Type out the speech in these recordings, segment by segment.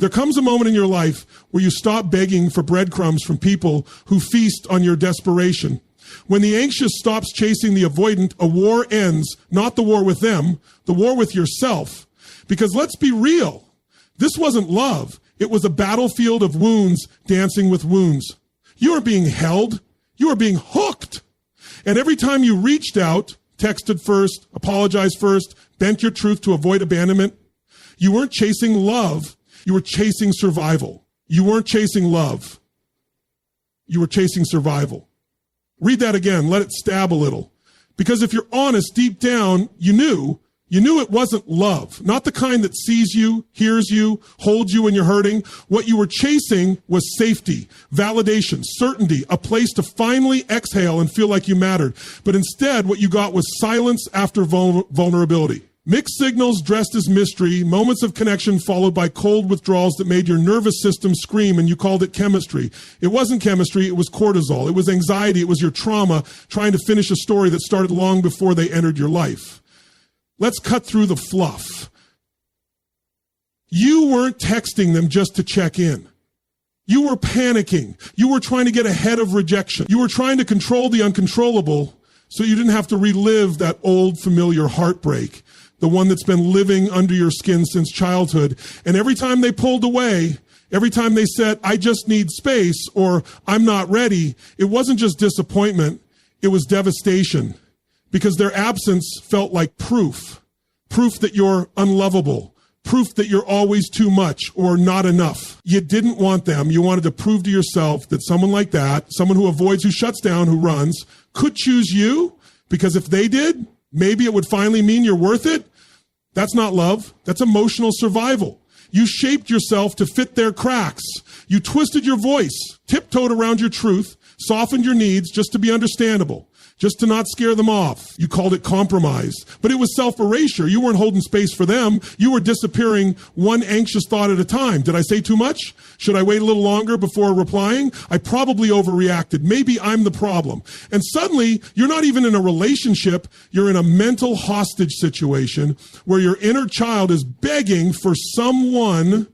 There comes a moment in your life where you stop begging for breadcrumbs from people who feast on your desperation. When the anxious stops chasing the avoidant, a war ends, not the war with them, the war with yourself. Because let's be real, this wasn't love. It was a battlefield of wounds dancing with wounds. You are being held. You are being hooked. And every time you reached out, texted first, apologized first, bent your truth to avoid abandonment, you weren't chasing love. You were chasing survival. You weren't chasing love. You were chasing survival. Read that again. Let it stab a little. Because if you're honest, deep down, you knew it wasn't love. Not the kind that sees you, hears you, holds you when you're hurting. What you were chasing was safety, validation, certainty, a place to finally exhale and feel like you mattered. But instead, what you got was silence after vulnerability. Mixed signals dressed as mystery, moments of connection followed by cold withdrawals that made your nervous system scream, and you called it chemistry. It wasn't chemistry, it was cortisol. It was anxiety, it was your trauma trying to finish a story that started long before they entered your life. Let's cut through the fluff. You weren't texting them just to check in. You were panicking. You were trying to get ahead of rejection. You were trying to control the uncontrollable so you didn't have to relive that old familiar heartbreak, the one that's been living under your skin since childhood. And every time they pulled away, every time they said, I just need space, or I'm not ready, it wasn't just disappointment, it was devastation. Because their absence felt like proof that you're unlovable, proof that you're always too much or not enough. You didn't want them. You wanted to prove to yourself that someone like that, someone who avoids, who shuts down, who runs, could choose you, because if they did, maybe it would finally mean you're worth it. That's not love. That's emotional survival. You shaped yourself to fit their cracks. You twisted your voice, tiptoed around your truth, softened your needs just to be understandable, just to not scare them off. You called it compromise, but it was self-erasure. You weren't holding space for them. You were disappearing one anxious thought at a time. Did I say too much? Should I wait a little longer before replying? I probably overreacted. Maybe I'm the problem. And suddenly, you're not even in a relationship. You're in a mental hostage situation where your inner child is begging for someone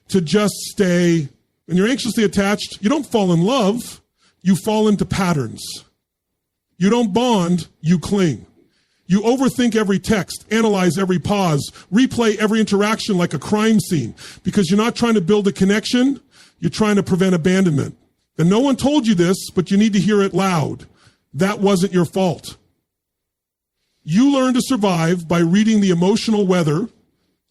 to just stay. When you're anxiously attached, you don't fall in love. You fall into patterns. You don't bond, you cling. You overthink every text, analyze every pause, replay every interaction like a crime scene, because you're not trying to build a connection, you're trying to prevent abandonment. And no one told you this, but you need to hear it loud. That wasn't your fault. You learned to survive by reading the emotional weather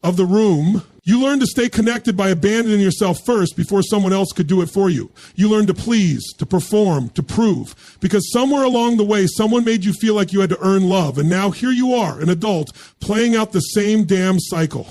of the room. You learned to stay connected by abandoning yourself first before someone else could do it for you. You learned to please, to perform, to prove. Because somewhere along the way, someone made you feel like you had to earn love. And now here you are, an adult, playing out the same damn cycle.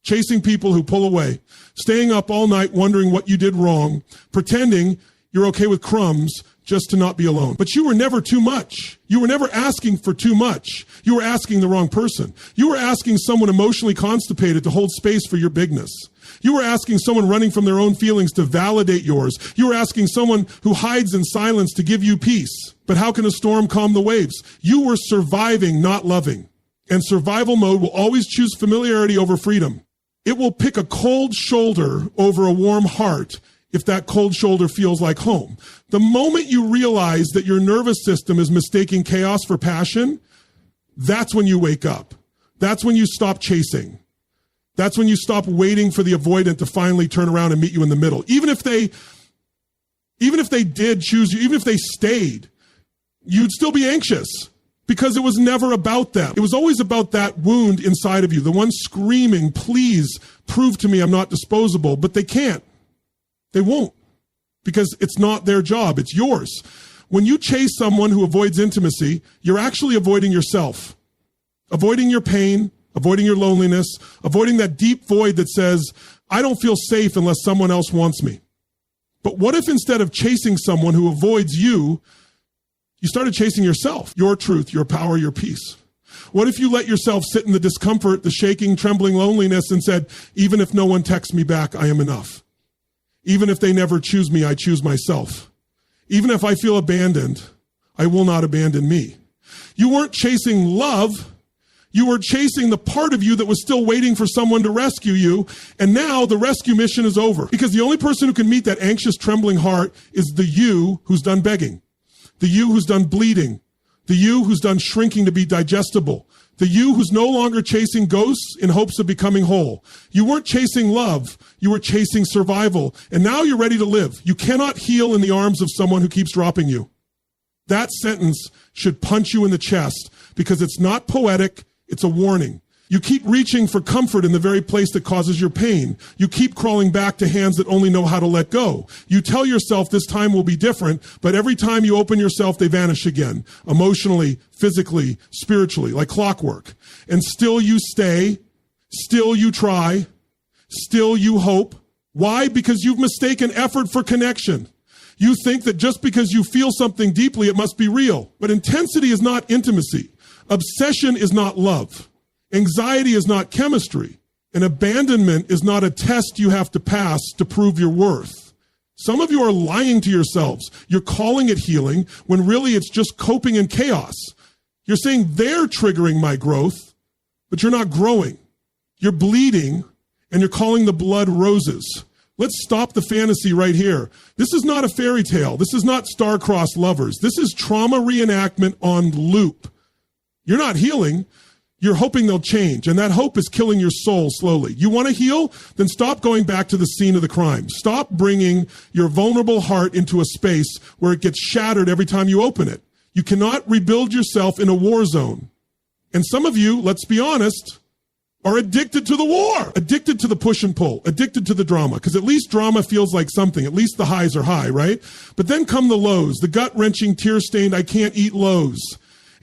Chasing people who pull away. Staying up all night wondering what you did wrong. Pretending you're okay with crumbs just to not be alone. But you were never too much. You were never asking for too much. You were asking the wrong person. You were asking someone emotionally constipated to hold space for your bigness. You were asking someone running from their own feelings to validate yours. You were asking someone who hides in silence to give you peace. But how can a storm calm the waves? You were surviving, not loving. And survival mode will always choose familiarity over freedom. It will pick a cold shoulder over a warm heart if that cold shoulder feels like home. The moment you realize that your nervous system is mistaking chaos for passion, that's when you wake up. That's when you stop chasing. That's when you stop waiting for the avoidant to finally turn around and meet you in the middle. Even if they did choose you, even if they stayed, you'd still be anxious because it was never about them. It was always about that wound inside of you, the one screaming, please prove to me I'm not disposable, but they can't. They won't, because it's not their job. It's yours. When you chase someone who avoids intimacy, you're actually avoiding yourself, avoiding your pain, avoiding your loneliness, avoiding that deep void that says, I don't feel safe unless someone else wants me. But what if instead of chasing someone who avoids you, you started chasing yourself, your truth, your power, your peace? What if you let yourself sit in the discomfort, the shaking, trembling loneliness and said, even if no one texts me back, I am enough. Even if they never choose me, I choose myself. Even if I feel abandoned, I will not abandon me. You weren't chasing love. You were chasing the part of you that was still waiting for someone to rescue you. And now the rescue mission is over. Because the only person who can meet that anxious, trembling heart is the you who's done begging. The you who's done bleeding. The you who's done shrinking to be digestible. The you who's no longer chasing ghosts in hopes of becoming whole. You weren't chasing love. You were chasing survival. And now you're ready to live. You cannot heal in the arms of someone who keeps dropping you. That sentence should punch you in the chest because it's not poetic. It's a warning. You keep reaching for comfort in the very place that causes your pain. You keep crawling back to hands that only know how to let go. You tell yourself this time will be different, but every time you open yourself, they vanish again. Emotionally, physically, spiritually, like clockwork. And still you stay. Still you try. Still you hope. Why? Because you've mistaken effort for connection. You think that just because you feel something deeply, it must be real. But intensity is not intimacy. Obsession is not love. Anxiety is not chemistry. And abandonment is not a test you have to pass to prove your worth. Some of you are lying to yourselves. You're calling it healing when really it's just coping in chaos. You're saying they're triggering my growth, but you're not growing. You're bleeding and you're calling the blood roses. Let's stop the fantasy right here. This is not a fairy tale. This is not star-crossed lovers. This is trauma reenactment on loop. You're not healing. You're hoping they'll change, and that hope is killing your soul slowly. You want to heal? Then stop going back to the scene of the crime. Stop bringing your vulnerable heart into a space where it gets shattered every time you open it. You cannot rebuild yourself in a war zone. And some of you, let's be honest, are addicted to the war, addicted to the push and pull, addicted to the drama, because at least drama feels like something. At least the highs are high, right? But then come the lows, the gut-wrenching, tear-stained, I can't eat lows.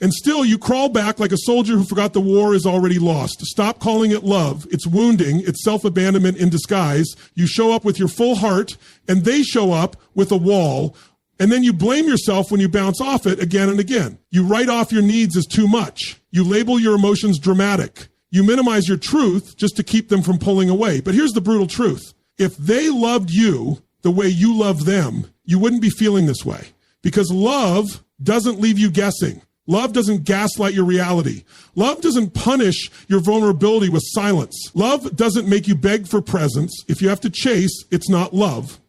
And still, you crawl back like a soldier who forgot the war is already lost. Stop calling it love. It's wounding. It's self-abandonment in disguise. You show up with your full heart, and they show up with a wall. And then you blame yourself when you bounce off it again and again. You write off your needs as too much. You label your emotions dramatic. You minimize your truth just to keep them from pulling away. But here's the brutal truth. If they loved you the way you love them, you wouldn't be feeling this way. Because love doesn't leave you guessing. Love doesn't gaslight your reality. Love doesn't punish your vulnerability with silence. Love doesn't make you beg for presents. If you have to chase, it's not love.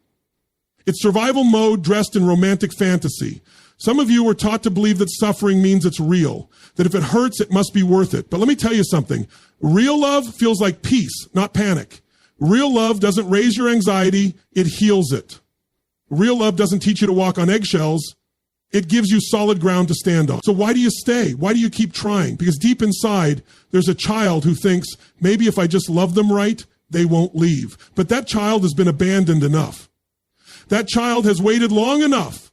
It's survival mode dressed in romantic fantasy. Some of you were taught to believe that suffering means it's real, that if it hurts, it must be worth it. But let me tell you something. Real love feels like peace, not panic. Real love doesn't raise your anxiety, it heals it. Real love doesn't teach you to walk on eggshells. It gives you solid ground to stand on. So why do you stay? Why do you keep trying? Because deep inside, there's a child who thinks, maybe if I just love them right, they won't leave. But that child has been abandoned enough. That child has waited long enough.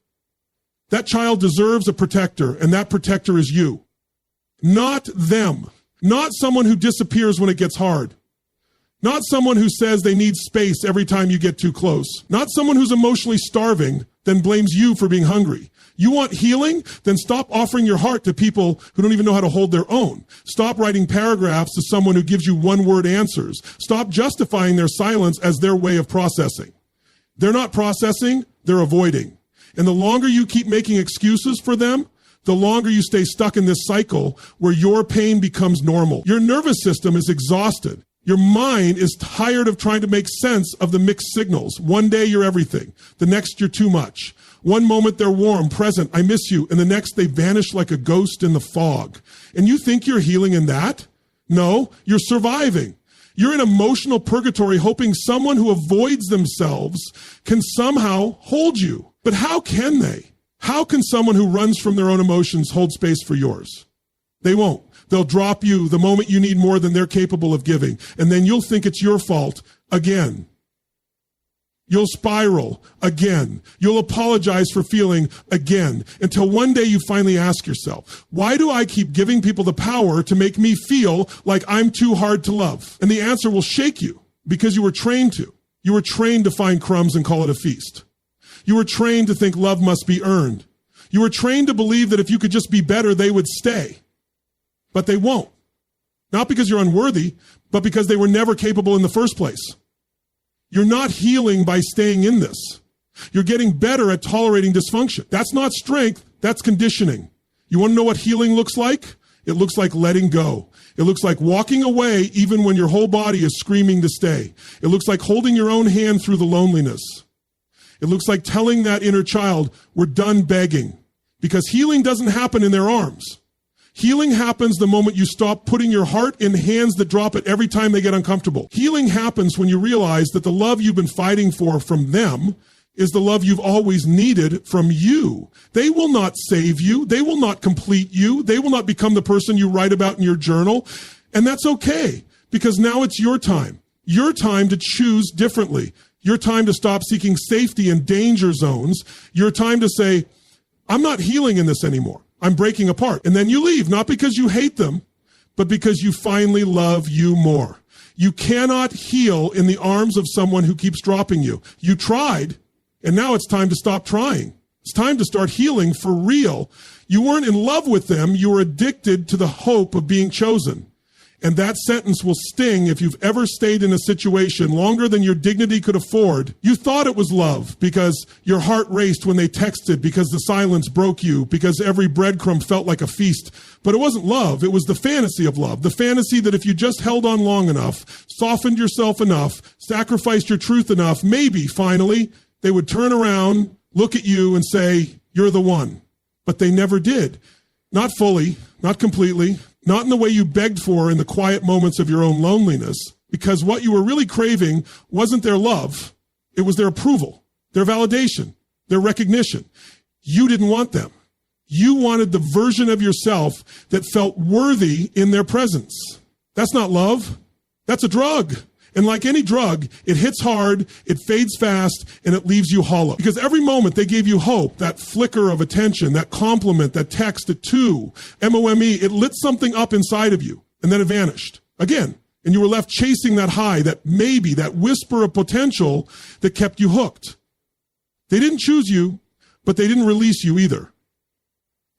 That child deserves a protector, and that protector is you. Not them. Not someone who disappears when it gets hard. Not someone who says they need space every time you get too close. Not someone who's emotionally starving, then blames you for being hungry. You want healing? Then stop offering your heart to people who don't even know how to hold their own. Stop writing paragraphs to someone who gives you one-word answers. Stop justifying their silence as their way of processing. They're not processing, they're avoiding. And the longer you keep making excuses for them, the longer you stay stuck in this cycle where your pain becomes normal. Your nervous system is exhausted. Your mind is tired of trying to make sense of the mixed signals. One day you're everything. The next you're too much. One moment they're warm, present, I miss you. And the next they vanish like a ghost in the fog. And you think you're healing in that? No, you're surviving. You're in emotional purgatory hoping someone who avoids themselves can somehow hold you. But how can they? How can someone who runs from their own emotions hold space for yours? They won't. They'll drop you the moment you need more than they're capable of giving. And then you'll think it's your fault again. You'll spiral again. You'll apologize for feeling again until one day you finally ask yourself, why do I keep giving people the power to make me feel like I'm too hard to love? And the answer will shake you because you were trained to. You were trained to find crumbs and call it a feast. You were trained to think love must be earned. You were trained to believe that if you could just be better, they would stay. But they won't. Not because you're unworthy, but because they were never capable in the first place. You're not healing by staying in this. You're getting better at tolerating dysfunction. That's not strength, that's conditioning. You want to know what healing looks like? It looks like letting go. It looks like walking away even when your whole body is screaming to stay. It looks like holding your own hand through the loneliness. It looks like telling that inner child, we're done begging. Because healing doesn't happen in their arms. Healing happens the moment you stop putting your heart in hands that drop it every time they get uncomfortable. Healing happens when you realize that the love you've been fighting for from them is the love you've always needed from you. They will not save you. They will not complete you. They will not become the person you write about in your journal. And that's okay, because now it's your time. Your time to choose differently. Your time to stop seeking safety in danger zones. Your time to say, I'm not healing in this anymore. I'm breaking apart. And then you leave, not because you hate them, but because you finally love you more. You cannot heal in the arms of someone who keeps dropping you. You tried, and now it's time to stop trying. It's time to start healing for real. You weren't in love with them. You were addicted to the hope of being chosen. And that sentence will sting if you've ever stayed in a situation longer than your dignity could afford. You thought it was love because your heart raced when they texted, because the silence broke you, because every breadcrumb felt like a feast. But it wasn't love. It was the fantasy of love. The fantasy that if you just held on long enough, softened yourself enough, sacrificed your truth enough, maybe finally they would turn around, look at you and say, you're the one. But they never did. Not fully, not completely. Not in the way you begged for in the quiet moments of your own loneliness, because what you were really craving wasn't their love. It was their approval, their validation, their recognition. You didn't want them. You wanted the version of yourself that felt worthy in their presence. That's not love. That's a drug. And like any drug, it hits hard, it fades fast, and it leaves you hollow. Because every moment they gave you hope, that flicker of attention, that compliment, that text at 2, MOME, it lit something up inside of you, and then it vanished again. And you were left chasing that high, that maybe, that whisper of potential that kept you hooked. They didn't choose you, but they didn't release you either.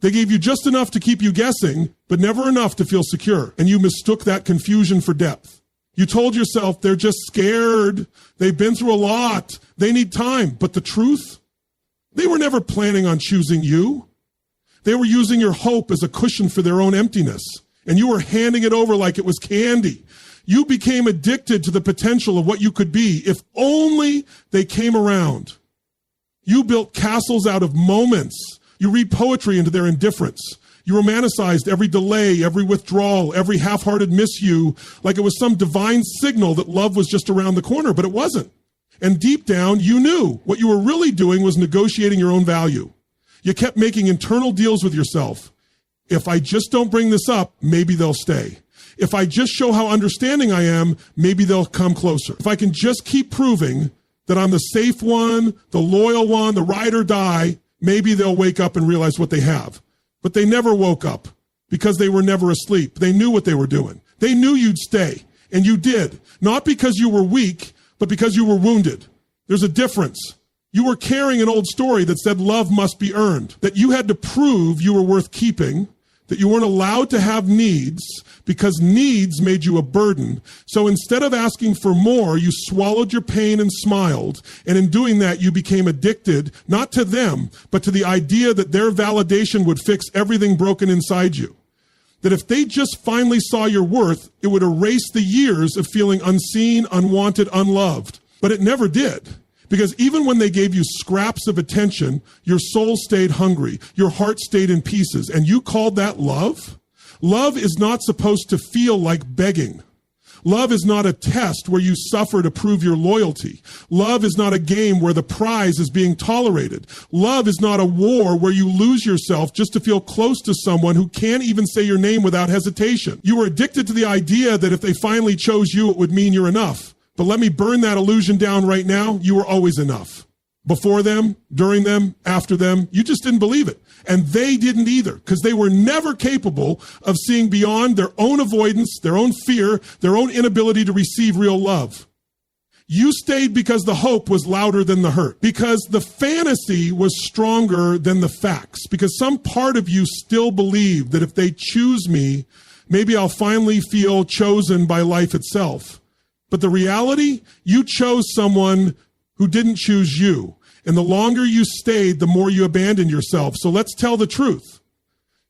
They gave you just enough to keep you guessing, but never enough to feel secure. And you mistook that confusion for depth. You told yourself they're just scared. They've been through a lot. They need time. But the truth, they were never planning on choosing you. They were using your hope as a cushion for their own emptiness. And you were handing it over like it was candy. You became addicted to the potential of what you could be if only they came around. You built castles out of moments. You read poetry into their indifference. You romanticized every delay, every withdrawal, every half-hearted miss you, like it was some divine signal that love was just around the corner, but it wasn't. And deep down, you knew what you were really doing was negotiating your own value. You kept making internal deals with yourself. If I just don't bring this up, maybe they'll stay. If I just show how understanding I am, maybe they'll come closer. If I can just keep proving that I'm the safe one, the loyal one, the ride or die, maybe they'll wake up and realize what they have. But they never woke up because they were never asleep. They knew what they were doing. They knew you'd stay, and you did. Not because you were weak, but because you were wounded. There's a difference. You were carrying an old story that said love must be earned, that you had to prove you were worth keeping, that you weren't allowed to have needs because needs made you a burden. So instead of asking for more, you swallowed your pain and smiled. And in doing that, you became addicted, not to them, but to the idea that their validation would fix everything broken inside you. That if they just finally saw your worth, it would erase the years of feeling unseen, unwanted, unloved. But it never did. Because even when they gave you scraps of attention, your soul stayed hungry, your heart stayed in pieces, and you called that love? Love is not supposed to feel like begging. Love is not a test where you suffer to prove your loyalty. Love is not a game where the prize is being tolerated. Love is not a war where you lose yourself just to feel close to someone who can't even say your name without hesitation. You were addicted to the idea that if they finally chose you, it would mean you're enough. But let me burn that illusion down right now. You were always enough. Before them, during them, after them, you just didn't believe it. And they didn't either, because they were never capable of seeing beyond their own avoidance, their own fear, their own inability to receive real love. You stayed because the hope was louder than the hurt, because the fantasy was stronger than the facts, because some part of you still believed that if they choose me, maybe I'll finally feel chosen by life itself. But the reality, you chose someone who didn't choose you. And the longer you stayed, the more you abandoned yourself. So let's tell the truth.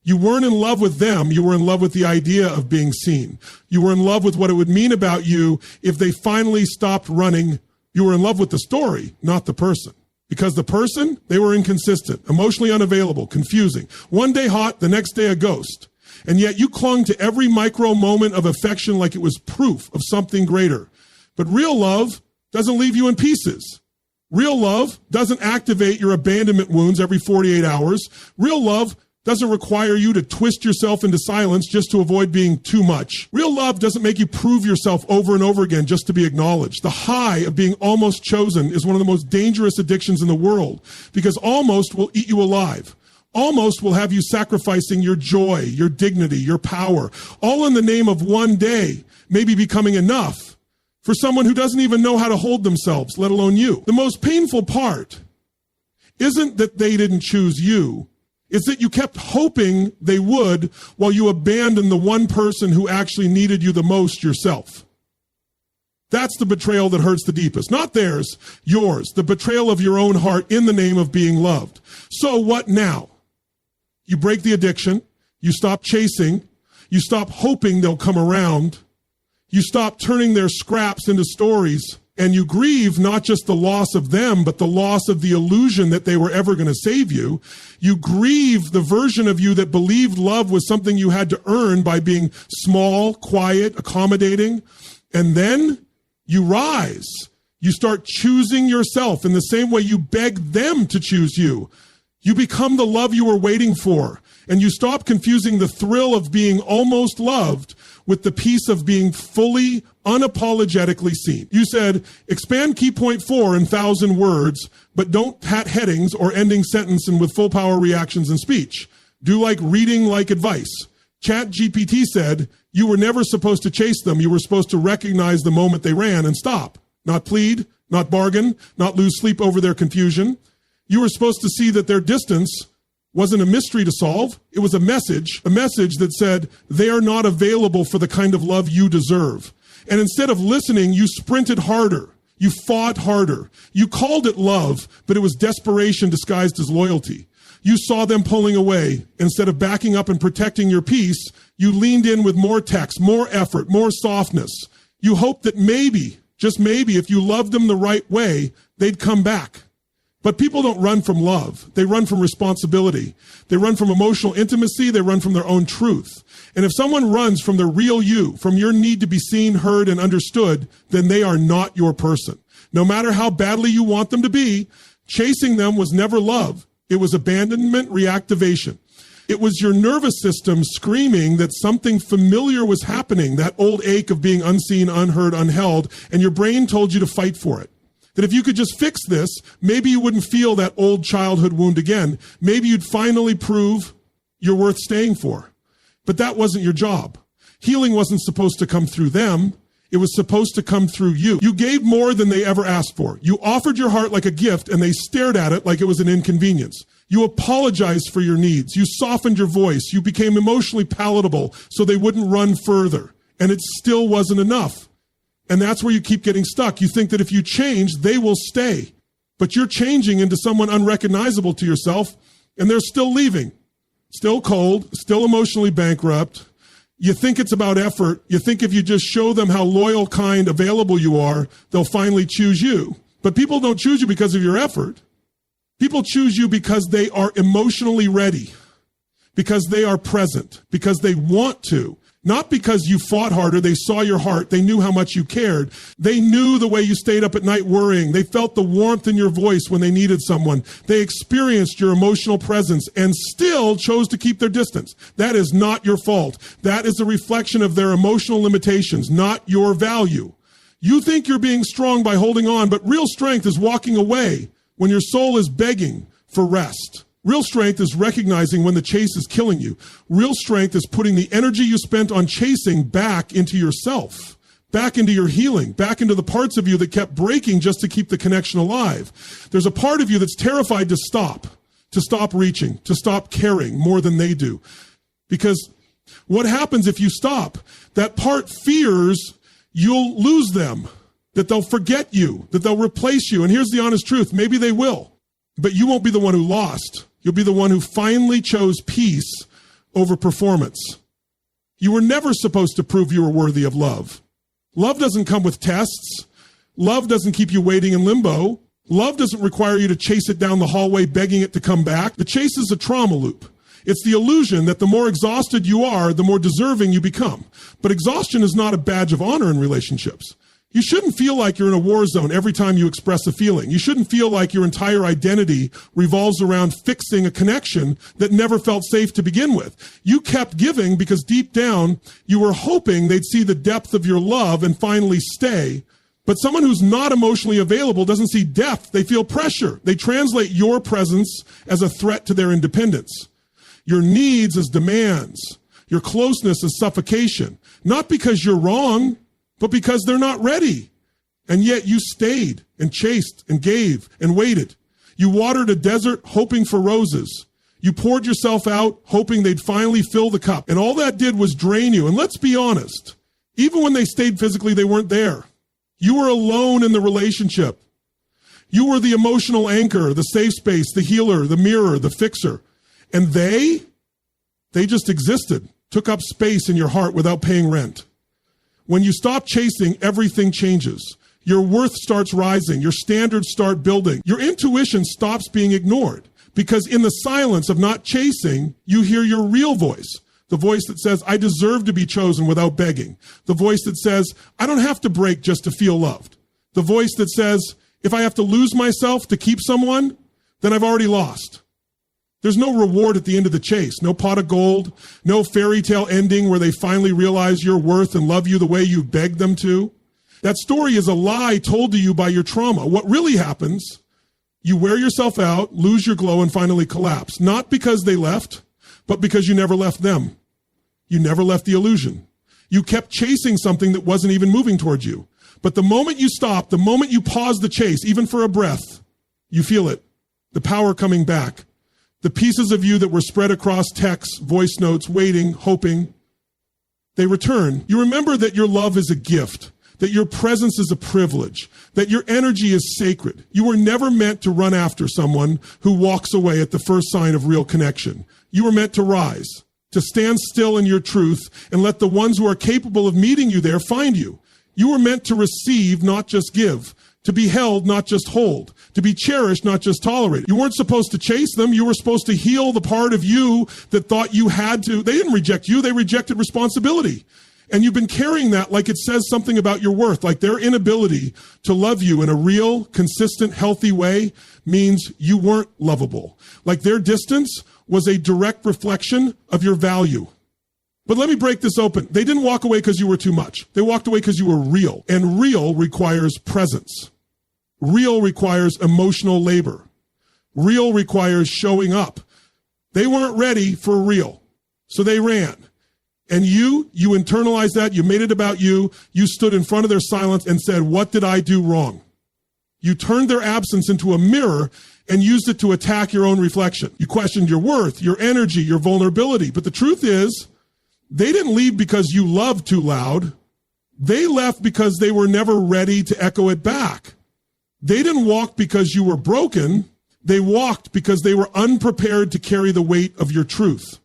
You weren't in love with them. You were in love with the idea of being seen. You were in love with what it would mean about you if they finally stopped running. You were in love with the story, not the person. Because the person, they were inconsistent, emotionally unavailable, confusing. One day hot, the next day a ghost. And yet you clung to every micro moment of affection like it was proof of something greater. But real love doesn't leave you in pieces. Real love doesn't activate your abandonment wounds every 48 hours. Real love doesn't require you to twist yourself into silence just to avoid being too much. Real love doesn't make you prove yourself over and over again just to be acknowledged. The high of being almost chosen is one of the most dangerous addictions in the world because almost will eat you alive. Almost will have you sacrificing your joy, your dignity, your power, all in the name of one day maybe becoming enough for someone who doesn't even know how to hold themselves, let alone you. The most painful part isn't that they didn't choose you. It's that you kept hoping they would while you abandoned the one person who actually needed you the most, yourself. That's the betrayal that hurts the deepest. Not theirs, yours. The betrayal of your own heart in the name of being loved. So what now? You break the addiction. You stop chasing. You stop hoping they'll come around. You stop turning their scraps into stories. And you grieve not just the loss of them, but the loss of the illusion that they were ever going to save you. You grieve the version of you that believed love was something you had to earn by being small, quiet, accommodating. And then you rise. You start choosing yourself in the same way you begged them to choose you. You become the love you were waiting for. And you stop confusing the thrill of being almost loved with the peace of being fully, unapologetically seen. You said, expand key point 4 in 1,000 words, but don't pat headings or ending sentence and with full power reactions and speech. Do like reading like advice. ChatGPT said, you were never supposed to chase them. You were supposed to recognize the moment they ran and stop. Not plead, not bargain, not lose sleep over their confusion. You were supposed to see that their distance wasn't a mystery to solve. It was a message that said they are not available for the kind of love you deserve. And instead of listening, you sprinted harder. You fought harder. You called it love, but it was desperation disguised as loyalty. You saw them pulling away. Instead of backing up and protecting your peace, you leaned in with more text, more effort, more softness. You hoped that maybe, just maybe, if you loved them the right way, they'd come back. But people don't run from love. They run from responsibility. They run from emotional intimacy. They run from their own truth. And if someone runs from the real you, from your need to be seen, heard, and understood, then they are not your person. No matter how badly you want them to be, chasing them was never love. It was abandonment reactivation. It was your nervous system screaming that something familiar was happening, that old ache of being unseen, unheard, unheld, and your brain told you to fight for it. That if you could just fix this, maybe you wouldn't feel that old childhood wound again. Maybe you'd finally prove you're worth staying for. But that wasn't your job. Healing wasn't supposed to come through them. It was supposed to come through you. You gave more than they ever asked for. You offered your heart like a gift, and they stared at it like it was an inconvenience. You apologized for your needs. You softened your voice. You became emotionally palatable so they wouldn't run further. And it still wasn't enough. And that's where you keep getting stuck. You think that if you change, they will stay. But you're changing into someone unrecognizable to yourself, and they're still leaving. Still cold, still emotionally bankrupt. You think it's about effort. You think if you just show them how loyal, kind, available you are, they'll finally choose you. But people don't choose you because of your effort. People choose you because they are emotionally ready, because they are present, because they want to. Not because you fought harder, they saw your heart, they knew how much you cared. They knew the way you stayed up at night worrying. They felt the warmth in your voice when they needed someone. They experienced your emotional presence and still chose to keep their distance. That is not your fault. That is a reflection of their emotional limitations, not your value. You think you're being strong by holding on, but real strength is walking away when your soul is begging for rest. Real strength is recognizing when the chase is killing you. Real strength is putting the energy you spent on chasing back into yourself, back into your healing, back into the parts of you that kept breaking just to keep the connection alive. There's a part of you that's terrified to stop reaching, to stop caring more than they do. Because what happens if you stop? That part fears you'll lose them, that they'll forget you, that they'll replace you. And here's the honest truth. Maybe they will, but you won't be the one who lost. You'll be the one who finally chose peace over performance. You were never supposed to prove you were worthy of love. Love doesn't come with tests. Love doesn't keep you waiting in limbo. Love doesn't require you to chase it down the hallway begging it to come back. The chase is a trauma loop. It's the illusion that the more exhausted you are, the more deserving you become. But exhaustion is not a badge of honor in relationships. You shouldn't feel like you're in a war zone every time you express a feeling. You shouldn't feel like your entire identity revolves around fixing a connection that never felt safe to begin with. You kept giving because deep down you were hoping they'd see the depth of your love and finally stay. But someone who's not emotionally available doesn't see depth. They feel pressure. They translate your presence as a threat to their independence. Your needs as demands. Your closeness as suffocation. Not because you're wrong, but because they're not ready. And yet you stayed and chased and gave and waited. You watered a desert hoping for roses. You poured yourself out hoping they'd finally fill the cup. And all that did was drain you. And let's be honest, even when they stayed physically, they weren't there. You were alone in the relationship. You were the emotional anchor, the safe space, the healer, the mirror, the fixer. And they just existed, took up space in your heart without paying rent. When you stop chasing, everything changes. Your worth starts rising. Your standards start building. Your intuition stops being ignored because in the silence of not chasing, you hear your real voice. The voice that says, I deserve to be chosen without begging. The voice that says, I don't have to break just to feel loved. The voice that says, if I have to lose myself to keep someone, then I've already lost. There's no reward at the end of the chase, no pot of gold, no fairy tale ending where they finally realize your worth and love you the way you begged them to. That story is a lie told to you by your trauma. What really happens, you wear yourself out, lose your glow, and finally collapse. Not because they left, but because you never left them. You never left the illusion. You kept chasing something that wasn't even moving towards you. But the moment you stop, the moment you pause the chase, even for a breath, you feel it, the power coming back. The pieces of you that were spread across texts, voice notes, waiting, hoping, they return. You remember that your love is a gift, that your presence is a privilege, that your energy is sacred. You were never meant to run after someone who walks away at the first sign of real connection. You were meant to rise, to stand still in your truth and let the ones who are capable of meeting you there find you. You were meant to receive, not just give. To be held, not just hold. To be cherished, not just tolerated. You weren't supposed to chase them. You were supposed to heal the part of you that thought you had to. They didn't reject you. They rejected responsibility. And you've been carrying that like it says something about your worth, like their inability to love you in a real, consistent, healthy way means you weren't lovable. Like their distance was a direct reflection of your value. But let me break this open. They didn't walk away because you were too much. They walked away because you were real. And real requires presence. Real requires emotional labor. Real requires showing up. They weren't ready for real. So they ran. And you internalized that. You made it about you. You stood in front of their silence and said, what did I do wrong? You turned their absence into a mirror and used it to attack your own reflection. You questioned your worth, your energy, your vulnerability. But the truth is, they didn't leave because you loved too loud. They left because they were never ready to echo it back. They didn't walk because you were broken. They walked because they were unprepared to carry the weight of your truth.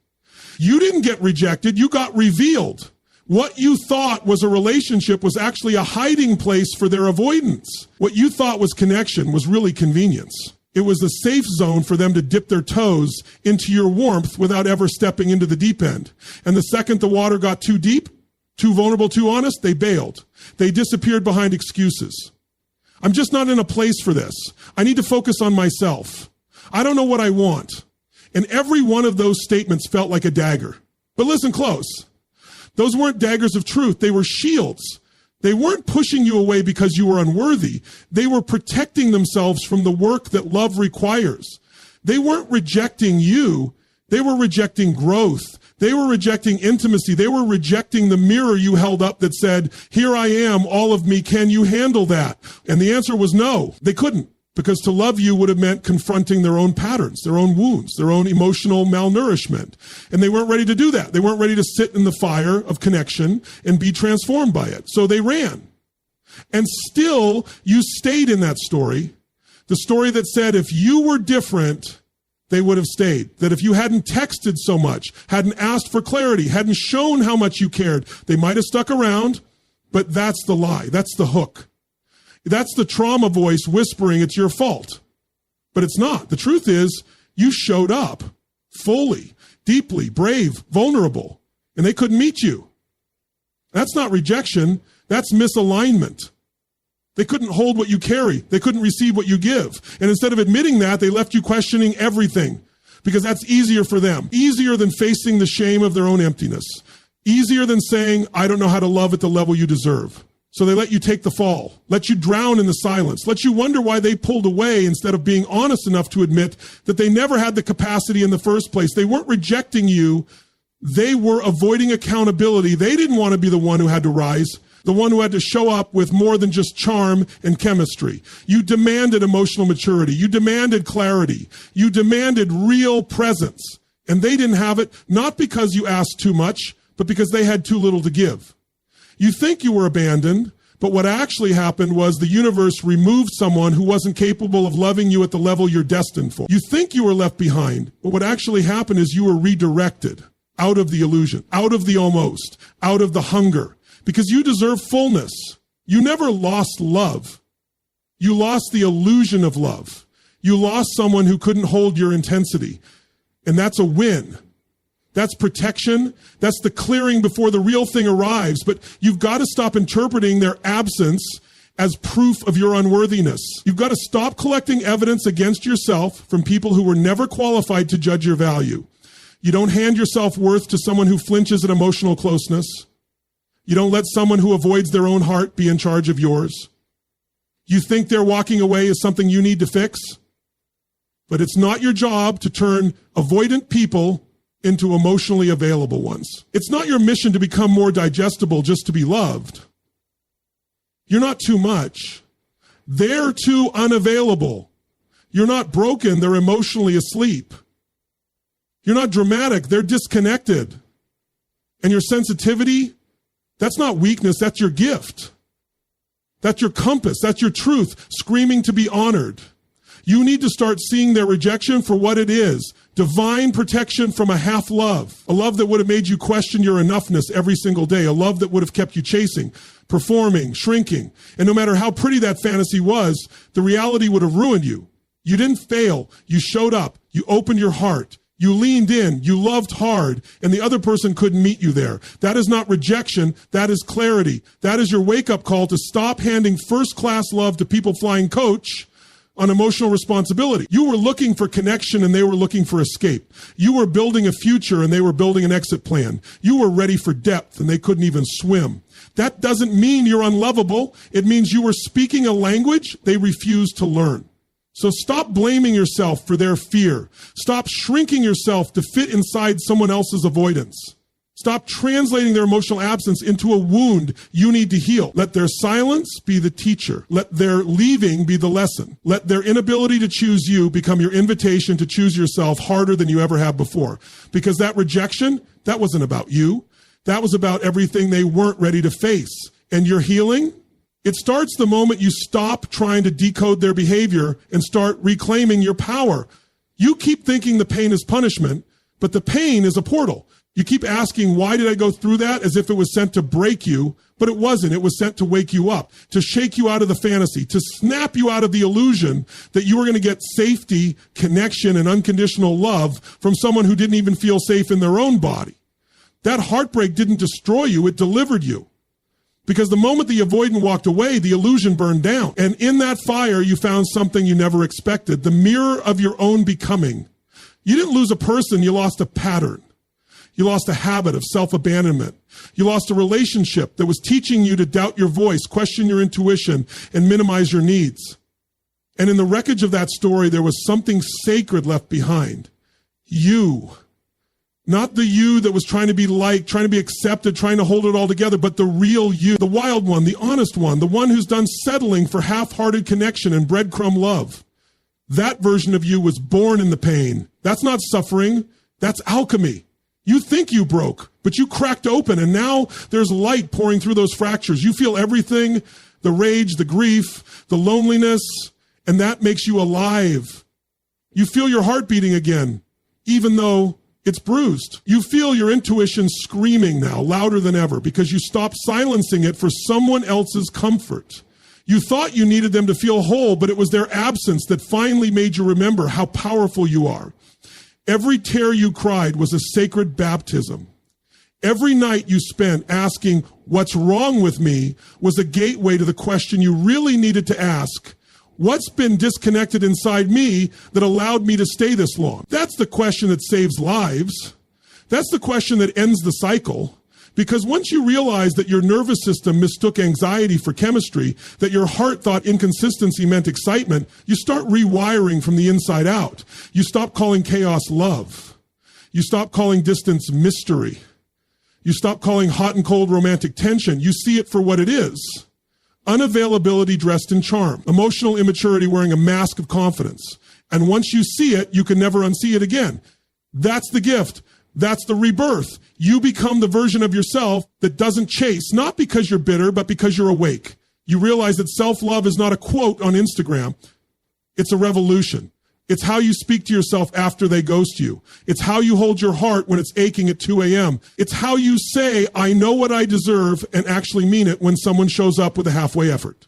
You didn't get rejected. You got revealed. What you thought was a relationship was actually a hiding place for their avoidance. What you thought was connection was really convenience. It was a safe zone for them to dip their toes into your warmth without ever stepping into the deep end. And the second the water got too deep, too vulnerable, too honest, they bailed. They disappeared behind excuses. I'm just not in a place for this. I need to focus on myself. I don't know what I want. And every one of those statements felt like a dagger. But listen close. Those weren't daggers of truth. They were shields. They weren't pushing you away because you were unworthy. They were protecting themselves from the work that love requires. They weren't rejecting you. They were rejecting growth. They were rejecting intimacy. They were rejecting the mirror you held up that said, here I am, all of me. Can you handle that? And the answer was no, they couldn't. Because to love you would have meant confronting their own patterns, their own wounds, their own emotional malnourishment. And they weren't ready to do that. They weren't ready to sit in the fire of connection and be transformed by it. So they ran. And still, you stayed in that story. The story that said, if you were different, they would have stayed. That if you hadn't texted so much, hadn't asked for clarity, hadn't shown how much you cared, they might have stuck around, but that's the lie. That's the hook. That's the trauma voice whispering it's your fault. But it's not. The truth is, you showed up fully, deeply, brave, vulnerable, and they couldn't meet you. That's not rejection. That's misalignment. They couldn't hold what you carry. They couldn't receive what you give. And instead of admitting that, they left you questioning everything because that's easier for them. Easier than facing the shame of their own emptiness. Easier than saying, I don't know how to love at the level you deserve. So they let you take the fall, let you drown in the silence, let you wonder why they pulled away instead of being honest enough to admit that they never had the capacity in the first place. They weren't rejecting you. They were avoiding accountability. They didn't want to be the one who had to rise, the one who had to show up with more than just charm and chemistry. You demanded emotional maturity. You demanded clarity. You demanded real presence. And they didn't have it, not because you asked too much, but because they had too little to give. You think you were abandoned, but what actually happened was the universe removed someone who wasn't capable of loving you at the level you're destined for. You think you were left behind, but what actually happened is you were redirected out of the illusion, out of the almost, out of the hunger, because you deserve fullness. You never lost love. You lost the illusion of love. You lost someone who couldn't hold your intensity, and that's a win. That's protection. That's the clearing before the real thing arrives. But you've got to stop interpreting their absence as proof of your unworthiness. You've got to stop collecting evidence against yourself from people who were never qualified to judge your value. You don't hand your self-worth to someone who flinches at emotional closeness. You don't let someone who avoids their own heart be in charge of yours. You think their walking away is something you need to fix, but it's not your job to turn avoidant people into emotionally available ones. It's not your mission to become more digestible just to be loved. You're not too much. They're too unavailable. You're not broken. They're emotionally asleep. You're not dramatic. They're disconnected. And your sensitivity, that's not weakness. That's your gift. That's your compass. That's your truth, screaming to be honored. You need to start seeing their rejection for what it is. Divine protection from a half love. A love that would have made you question your enoughness every single day. A love that would have kept you chasing, performing, shrinking. And no matter how pretty that fantasy was, the reality would have ruined you. You didn't fail. You showed up. You opened your heart. You leaned in. You loved hard. And the other person couldn't meet you there. That is not rejection. That is clarity. That is your wake-up call to stop handing first-class love to people flying coach on emotional responsibility. You were looking for connection and they were looking for escape. You were building a future and they were building an exit plan. You were ready for depth and they couldn't even swim. That doesn't mean you're unlovable. It means you were speaking a language they refused to learn. So stop blaming yourself for their fear. Stop shrinking yourself to fit inside someone else's avoidance. Stop translating their emotional absence into a wound you need to heal. Let their silence be the teacher. Let their leaving be the lesson. Let their inability to choose you become your invitation to choose yourself harder than you ever have before. Because that rejection, that wasn't about you. That was about everything they weren't ready to face. And your healing, it starts the moment you stop trying to decode their behavior and start reclaiming your power. You keep thinking the pain is punishment, but the pain is a portal. You keep asking, why did I go through that? As if it was sent to break you, but it wasn't. It was sent to wake you up, to shake you out of the fantasy, to snap you out of the illusion that you were going to get safety, connection, and unconditional love from someone who didn't even feel safe in their own body. That heartbreak didn't destroy you. It delivered you. Because the moment the avoidant walked away, the illusion burned down. And in that fire, you found something you never expected, the mirror of your own becoming. You didn't lose a person. You lost a pattern. You lost a habit of self-abandonment. You lost a relationship that was teaching you to doubt your voice, question your intuition, and minimize your needs. And in the wreckage of that story, there was something sacred left behind. You. Not the you that was trying to be liked, trying to be accepted, trying to hold it all together, but the real you, the wild one, the honest one, the one who's done settling for half-hearted connection and breadcrumb love. That version of you was born in the pain. That's not suffering. That's alchemy. You think you broke, but you cracked open, and now there's light pouring through those fractures. You feel everything, the rage, the grief, the loneliness, and that makes you alive. You feel your heart beating again, even though it's bruised. You feel your intuition screaming now, louder than ever, because you stopped silencing it for someone else's comfort. You thought you needed them to feel whole, but it was their absence that finally made you remember how powerful you are. Every tear you cried was a sacred baptism. Every night you spent asking, "What's wrong with me?" was a gateway to the question you really needed to ask. What's been disconnected inside me that allowed me to stay this long? That's the question that saves lives. That's the question that ends the cycle. Because once you realize that your nervous system mistook anxiety for chemistry, that your heart thought inconsistency meant excitement, you start rewiring from the inside out. You stop calling chaos love. You stop calling distance mystery. You stop calling hot and cold romantic tension. You see it for what it is. Unavailability dressed in charm. Emotional immaturity wearing a mask of confidence. And once you see it, you can never unsee it again. That's the gift. That's the rebirth. You become the version of yourself that doesn't chase, not because you're bitter, but because you're awake. You realize that self-love is not a quote on Instagram. It's a revolution. It's how you speak to yourself after they ghost you. It's how you hold your heart when it's aching at 2 a.m. It's how you say, "I know what I deserve," and actually mean it when someone shows up with a halfway effort.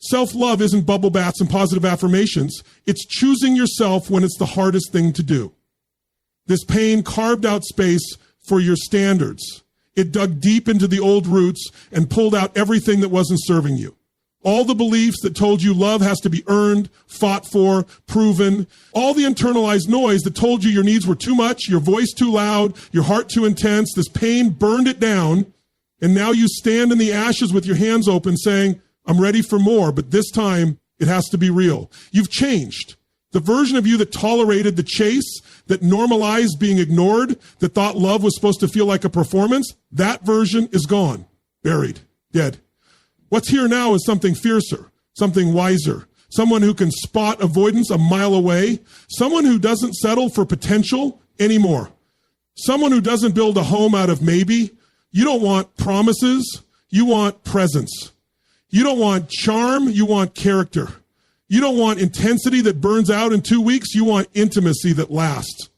Self-love isn't bubble baths and positive affirmations. It's choosing yourself when it's the hardest thing to do. This pain carved out space for your standards. It dug deep into the old roots and pulled out everything that wasn't serving you. All the beliefs that told you love has to be earned, fought for, proven. All the internalized noise that told you your needs were too much, your voice too loud, your heart too intense. This pain burned it down. And now you stand in the ashes with your hands open saying, "I'm ready for more, but this time it has to be real." You've changed. The version of you that tolerated the chase, that normalized being ignored, that thought love was supposed to feel like a performance, that version is gone, buried, dead. What's here now is something fiercer, something wiser, someone who can spot avoidance a mile away, someone who doesn't settle for potential anymore, someone who doesn't build a home out of maybe. You don't want promises, you want presence. You don't want charm, you want character. You don't want intensity that burns out in 2 weeks, you want intimacy that lasts.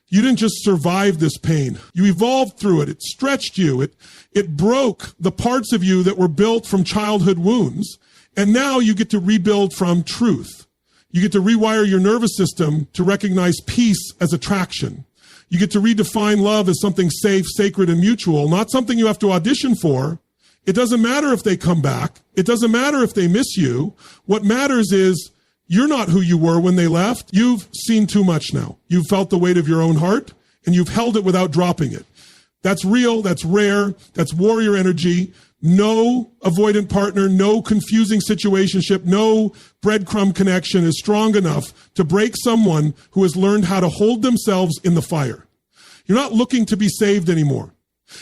You didn't just survive this pain. You evolved through it. It stretched you. It broke the parts of you that were built from childhood wounds. And now you get to rebuild from truth. You get to rewire your nervous system to recognize peace as attraction. You get to redefine love as something safe, sacred, and mutual, not something you have to audition for. It doesn't matter if they come back. It doesn't matter if they miss you. What matters is you're not who you were when they left. You've seen too much now. You've felt the weight of your own heart, and you've held it without dropping it. That's real. That's rare. That's warrior energy. No avoidant partner, no confusing situationship, no breadcrumb connection is strong enough to break someone who has learned how to hold themselves in the fire. You're not looking to be saved anymore.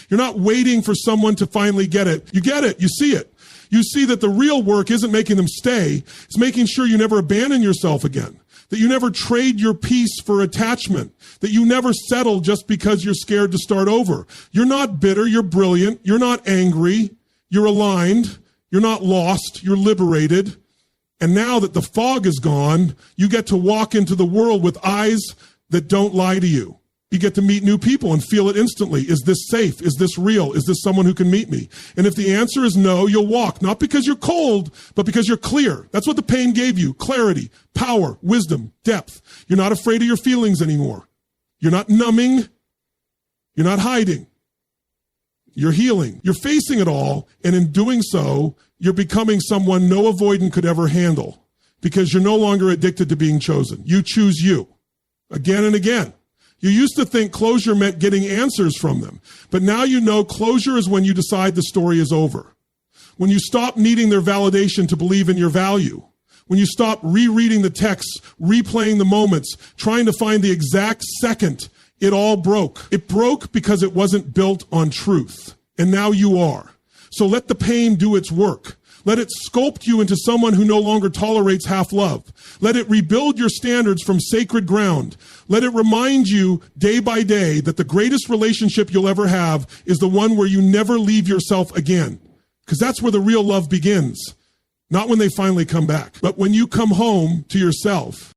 You're not waiting for someone to finally get it. You get it. You see it. You see that the real work isn't making them stay. It's making sure you never abandon yourself again, that you never trade your peace for attachment, that you never settle just because you're scared to start over. You're not bitter. You're brilliant. You're not angry. You're aligned. You're not lost. You're liberated. And now that the fog is gone, you get to walk into the world with eyes that don't lie to you. You get to meet new people and feel it instantly. Is this safe? Is this real? Is this someone who can meet me? And if the answer is no, you'll walk, not because you're cold, but because you're clear. That's what the pain gave you. Clarity, power, wisdom, depth. You're not afraid of your feelings anymore. You're not numbing. You're not hiding. You're healing. You're facing it all. And in doing so, you're becoming someone no avoidant could ever handle because you're no longer addicted to being chosen. You choose you again and again. You used to think closure meant getting answers from them, but now you know closure is when you decide the story is over. When you stop needing their validation to believe in your value. When you stop rereading the texts, replaying the moments, trying to find the exact second it all broke. It broke because it wasn't built on truth, and now you are. So let the pain do its work. Let it sculpt you into someone who no longer tolerates half love. Let it rebuild your standards from sacred ground. Let it remind you day by day that the greatest relationship you'll ever have is the one where you never leave yourself again. Because that's where the real love begins. Not when they finally come back, but when you come home to yourself.